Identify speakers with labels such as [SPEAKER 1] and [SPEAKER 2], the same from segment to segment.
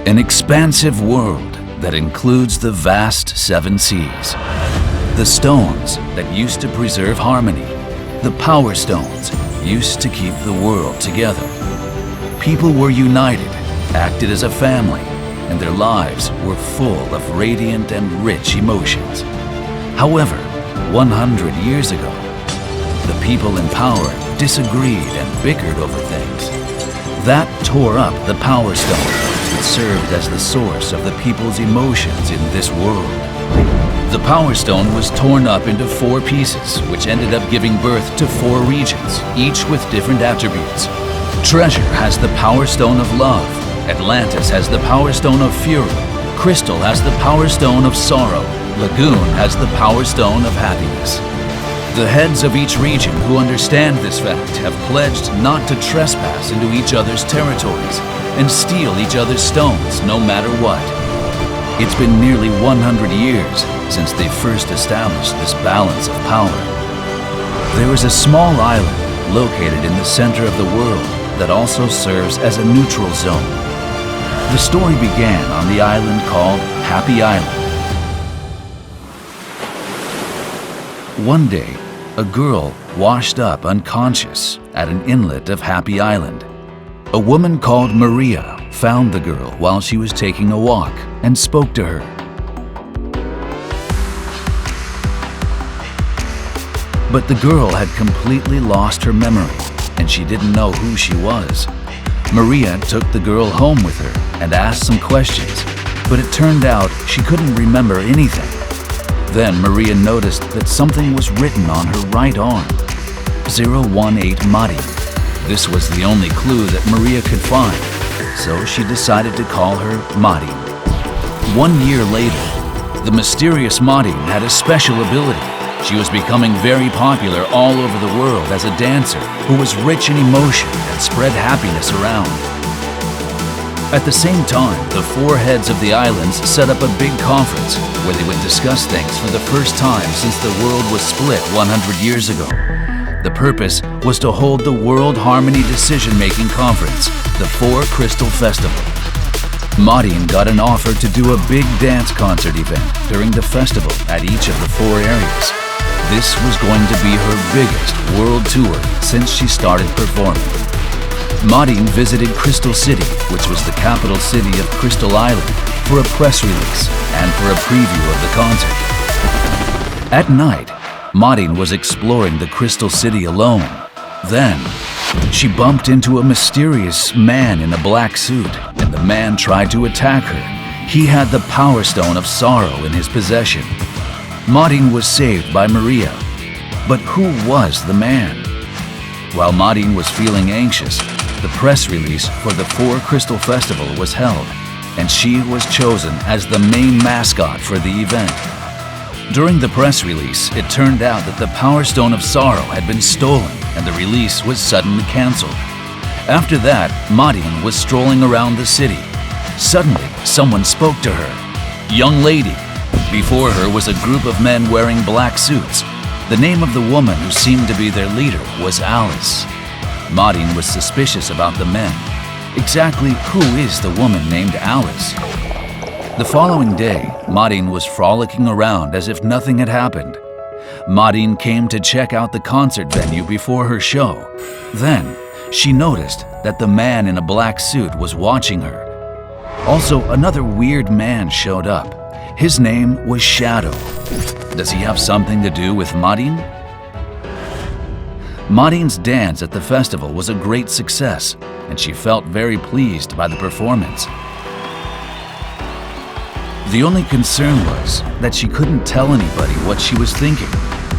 [SPEAKER 1] An expansive world that includes the vast seven seas. The stones that used to preserve harmony. The power stones used to keep the world together. People were united, acted as a family, and their lives were full of radiant and rich emotions. However, 100 years ago, the people in power disagreed and bickered over things. That tore up the power stone that served as the source of the people's emotions in this world. The power stone was torn up into 4 pieces, which ended up giving birth to 4 regions, each with different attributes. Treasure has the power stone of love. Atlantis has the power stone of fury. Crystal has the power stone of sorrow. Lagoon has the power stone of happiness. The heads of each region who understand this fact have pledged not to trespass into each other's territories and steal each other's stones no matter what. It's been nearly 100 years since they first established this balance of power. There is a small island located in the center of the world that also serves as a neutral zone. The story began on the island called Happy Island. One day, a girl washed up unconscious at an inlet of Happy Island. A woman called Maria found the girl while she was taking a walk and spoke to her. But the girl had completely lost her memory, and she didn't know who she was. Maria took the girl home with her and asked some questions, but it turned out she couldn't remember anything. Then Maria noticed that something was written on her right arm. 018 Marin. This was the only clue that Maria could find, so she decided to call her Marin. 1 year later, the mysterious Marin had a special ability. She was becoming very popular all over the world as a dancer who was rich in emotion and spread happiness around. At the same time, the 4 heads of the islands set up a big conference where they would discuss things for the first time since the world was split 100 years ago. The purpose was to hold the World Harmony Decision-Making Conference, the 4 Crystal Festival. Marin got an offer to do a big dance concert event during the festival at each of the 4 areas. This was going to be her biggest world tour since she started performing. Marin visited Crystal City, which was the capital city of Crystal Island, for a press release and for a preview of the concert. At night, Marin was exploring the Crystal City alone. Then, she bumped into a mysterious man in a black suit, and the man tried to attack her. He had the Power Stone of Sorrow in his possession. Marin was saved by Maria. But who was the man? While Marin was feeling anxious, the press release for the 4 Crystal Festival was held, and she was chosen as the main mascot for the event. During the press release, it turned out that the Power Stone of Sorrow had been stolen, and the release was suddenly cancelled. After that, Marin was strolling around the city. Suddenly, someone spoke to her. "Young lady." Before her was a group of men wearing black suits. The name of the woman who seemed to be their leader was Alice. Marin was suspicious about the men. Exactly who is the woman named Alice? The following day, Marin was frolicking around as if nothing had happened. Marin came to check out the concert venue before her show. Then, she noticed that the man in a black suit was watching her. Also, another weird man showed up. His name was Shadow. Does he have something to do with Marin? Marin's dance at the festival was a great success, and she felt very pleased by the performance. The only concern was that she couldn't tell anybody what she was thinking.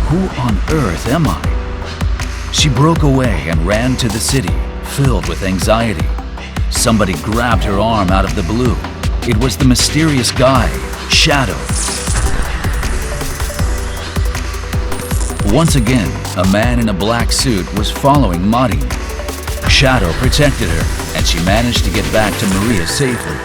[SPEAKER 1] Who on earth am I? She broke away and ran to the city, filled with anxiety. Somebody grabbed her arm out of the blue. It was the mysterious guy, Shadow. Once again, a man in a black suit was following Marin. Shadow protected her, and she managed to get back to Maria safely.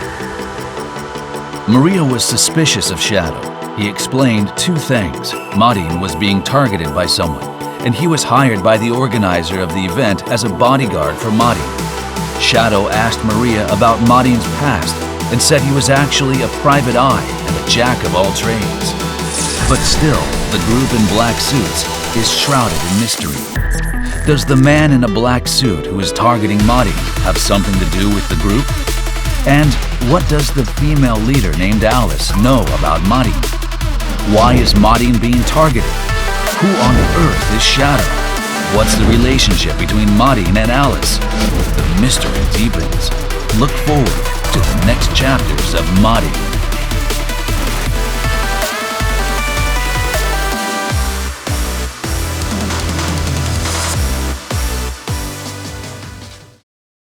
[SPEAKER 1] Maria was suspicious of Shadow. He explained 2 things. Marin was being targeted by someone, and he was hired by the organizer of the event as a bodyguard for Marin. Shadow asked Maria about Marin's past, and said he was actually a private eye and a jack of all trades. But still, the group in black suits is shrouded in mystery. Does the man in a black suit who is targeting Marin have something to do with the group? And what does the female leader named Alice know about Marin? Why is Marin being targeted? Who on earth is Shadow? What's the relationship between Marin and Alice? The mystery deepens. Look forward to the next chapters of Marin.